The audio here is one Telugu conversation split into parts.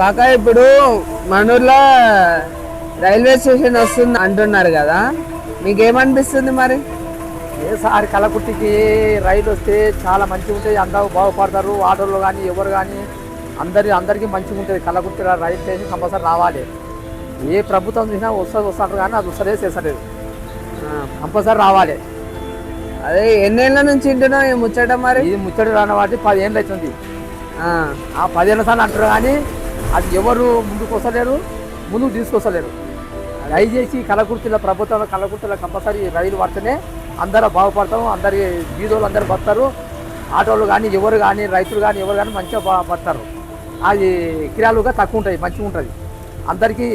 కాక ఇప్పుడు మన ఊర్లో రైల్వే స్టేషన్ వస్తుంది అంటున్నారు కదా, మీకేమనిపిస్తుంది మరి? సారి కలకుర్తికి రైలు వస్తే చాలా మంచిగా ఉంటుంది, అందరూ బాగుపడతారు. ఆటోలో కానీ ఎవరు కానీ అందరికీ మంచిగా ఉంటుంది. కలకుర్తి రైలు స్టేషన్ కంపల్సరీ రావాలి. ఏ ప్రభుత్వం చూసినా వస్తారు కానీ అది వస్తలేదు చేస్తలేదు. కంపల్సరీ రావాలి. అదే ఎన్నేళ్ళ నుంచి వింటున్నాం ఈ ముచ్చట? మరి ఇది ముచ్చట రాని వాటి 10 ఏళ్ళు అవుతుంది. ఆ 10 ఏళ్ళ సార్లు అంటారు కానీ అది ఎవరు ముందుకు వస్తలేరు, ముందుకు తీసుకొస్తలేరు. దయచేసి కలకుర్తిలో ప్రభుత్వంలో కలకుర్తిలో కంపల్సరీ రైలు పడితేనే అందరూ బాగుపడతాము. అందరి బీదోళ్ళు అందరూ బతారు. ఆటోలు కానీ ఎవరు కానీ రైతులు కానీ ఎవరు కానీ మంచిగా పడతారు. అది కిరాలుగా తక్కువ ఉంటాయి, మంచిగా ఉంటుంది. అందరికీ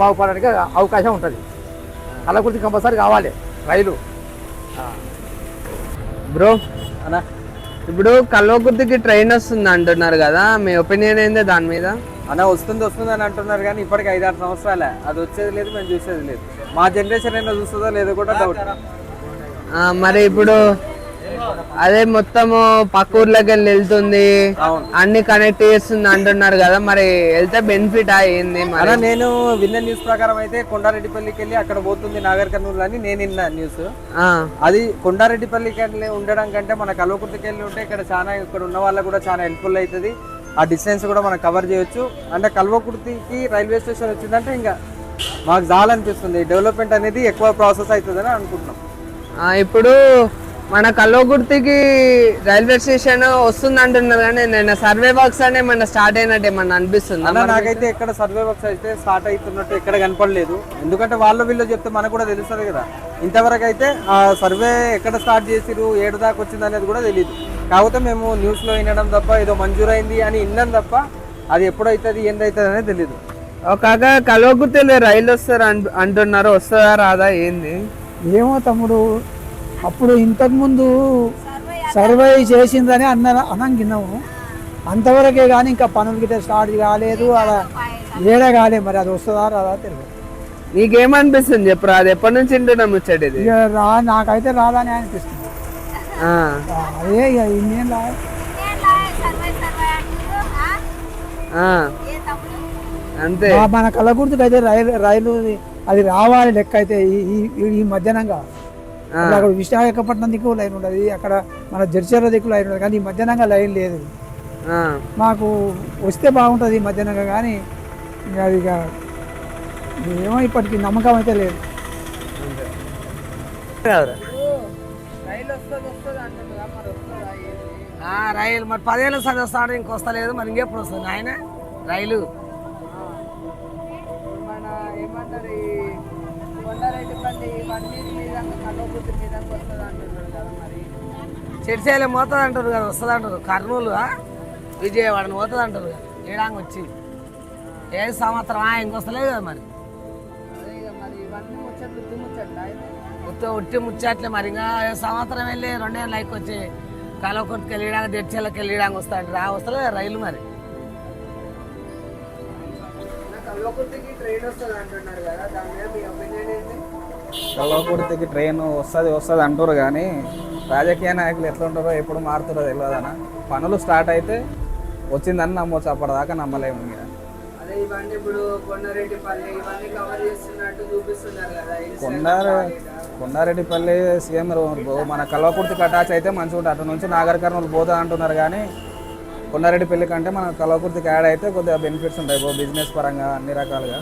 బాగుపడడానికి అవకాశం ఉంటుంది. కలకుర్తి కంపల్సరీ కావాలి రైలు. బ్రో అలా ఇప్పుడు కల్వకుర్తికి ట్రైన్ వస్తుంది అంటున్నారు కదా, మీ ఒపీనియన్ ఏంది దాని మీద? వస్తుంది అని అంటున్నారు కానీ ఇప్పటికి 5-6 సంవత్సరాలే అది వచ్చేది లేదు, మేము చూసేది లేదు. మా జనరేషన్ అయినా చూస్తుందో లేదో కూడా డౌట్. మరి ఇప్పుడు అదే మొత్తము పక్క ఊర్లోకి వెళ్తుంది, అన్ని కనెక్ట్ చేస్తుంది అంటున్నారు కదా, మరి వెళ్తే బెనిఫిట్ ఏంది? అలా నేను విన్న న్యూస్ ప్రకారం అయితే కొండారెడ్డిపల్లికి వెళ్ళి అక్కడ పోతుంది నాగర్ కర్నూలు అని నేను విన్న న్యూస్. అది కొండారెడ్డిపల్లికి వెళ్ళి ఉండడం కంటే మన కల్వకుర్తికి వెళ్ళి ఉంటే ఇక్కడ ఉన్న వాళ్ళకు కూడా చాలా హెల్ప్ఫుల్ అవుతుంది. ఆ డిస్టెన్స్ కూడా మనం కవర్ చేయొచ్చు. అంటే కల్వకుర్తికి రైల్వే స్టేషన్ వచ్చిందంటే ఇంకా మాకు చాలనిపిస్తుంది. డెవలప్మెంట్ అనేది ఎక్కువ ప్రాసెస్ అవుతుందని అనుకుంటున్నాం. ఇప్పుడు మన కల్వకుర్తికి రైల్వే స్టేషన్ వస్తుంది అంటున్నారు కానీ నేను సర్వే వర్క్స్ అనే మన స్టార్ట్ అయినట్టు ఏమన్నా అనిపిస్తుంది? అలా నాకైతే ఎక్కడ సర్వే వర్క్స్ అయితే స్టార్ట్ అవుతున్నట్టు ఎక్కడ కనపడలేదు. ఎందుకంటే వీళ్ళు చెప్తే మనకు కూడా తెలుస్తుంది కదా. ఇంతవరకు అయితే ఆ సర్వే ఎక్కడ స్టార్ట్ చేసిరు, ఏడు దాకా వచ్చింది అనేది కూడా తెలియదు. కాకపోతే మేము న్యూస్లో వినడం తప్ప ఏదో మంజూరైంది అని విన్నాం తప్ప అది ఎప్పుడైతుంది ఏందవుతుంది అనేది తెలియదు. కాక కల్వకుర్తిలో రైలు వస్తారు అంటున్నారు, వస్తుందా రాదా ఏంది ఏమో తమ్ముడు. అప్పుడు ఇంతకుముందు సర్వే చేసిందని అనంగిన్నాము, అంతవరకే కానీ ఇంకా పనులు గిట్ట స్టార్ట్ కాలేదు. అలా ఏడా కాలేదు. మరి అది వస్తుందా రాదా తెలియదు. నీకేమనిపిస్తుంది చెప్పు? అది ఎప్పటి నుంచి వింటున్నాం ముచ్చటది? నాకైతే రాదని అనిపిస్తుంది. అదే ఇక ఇన్నేం రా అంతే. మన కలగుర్తికి అయితే రైలు అది రావాలి లెక్క అయితే ఈ మధ్యాహ్నంగా. అక్కడ విశాఖపట్నం దిక్కు లైన్ ఉండదు, అక్కడ మన జడ్చర్ల దిక్కు లైన్ ఉండదు, కానీ ఈ మధ్యాహ్నంగా లైన్ లేదు. మాకు వస్తే బాగుంటుంది ఈ మధ్యాహ్నంగా, కానీ అది ఇక ఏమో ఇప్పటికి నమ్మకం అయితే లేదు. రైలు మరి 10 ఏళ్ళ సార్ వస్తాడు, ఇంకొస్తలేదు. మరి ఇంకెప్పుడు వస్తుంది ఆయన రైలు? చెడిసేలే పోతుంది అంటారు కదా, వస్తుంది అంటారు. కర్నూలు విజయవాడని పోతుంది అంటారు కదా, ఏడాంగి వచ్చి ఏ సంవత్సరం ఇంకొస్తలేదు కదా. మరి ఉట్టి ముచ్చట్లే. మరి ఇంకా సంవత్సరం వెళ్ళి 2 ఏళ్ళు లైక్ వచ్చి కలవకొట్టుకు వెళ్ళడానికి దెడ్చెళ్ళకి వెళ్ళడానికి వస్తాడు వస్తలేదు రైలు. మరి కల్వకుర్తికి ట్రైన్ వస్తుంది అంటారు కానీ రాజకీయ నాయకులు ఎట్లా ఉంటారో ఎప్పుడు మారుతారో తెలియదనా. పనులు స్టార్ట్ అయితే వచ్చిందని నమ్మొచ్చు, అప్పటిదాకా నమ్మలేము. కొండారెడ్డిపల్లి సీఎం మన కల్వకుర్తికి అటాచ్ అయితే మంచిగా ఉంటుంది. అటు నుంచి నాగర్ కర్నూలు పోతుంది అంటున్నారు కానీ కొండారెడ్డిపల్లి కంటే మన కల్వకుర్తికి యాడ్ అయితే కొద్దిగా బెనిఫిట్స్ ఉంటాయి బిజినెస్ పరంగా అన్ని రకాలుగా.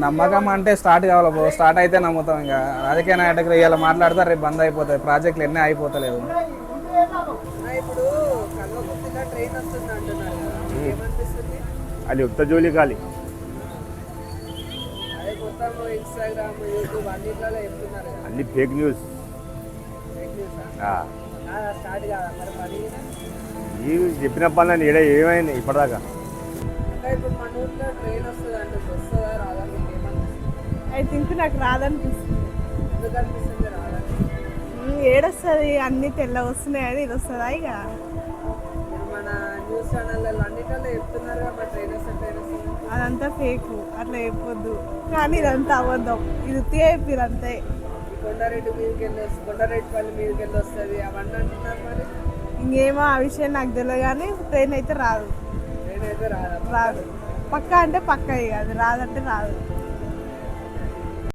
నమ్మకం అంటే స్టార్ట్ కావాలి, స్టార్ట్ అయితే నమ్ముతాం. ఇంకా రాజకీయ నాయకులు ఇవాళ మాట్లాడతారు, రేపు బంద్ అయిపోతాయి. ప్రాజెక్టులు ఎన్ని అయిపోతలేవు. అది ఉత్త జోలి ఖాళీ. అన్ని ఫేక్ న్యూస్. చెప్పిన పనులు ఏమైంది ఇప్పటిదాకా? ఐ థింక్ నాకు రాదనిపిస్తుంది. ఏడొస్తుంది, అన్ని తెల్ల వస్తున్నాయి, అది ఇది వస్తుందా? ఇక అదంతా ఫేక్, అట్లా చెప్పొద్దు. కానీ ఇదంతా అబద్ధం, ఇది ఉత్తిగా చెప్పారు అంతే. కొండారెడ్డిపల్లి మీదకి వెళ్ళి వస్తుంది అవన్నీ అంటున్నారు. మరి ఇంకేమో ఆ విషయం నాకు తెలియదు కానీ ట్రైన్ అయితే రాదు రాదు పక్కా అంటే పక్కా ఇక అది రాదంటే రాదు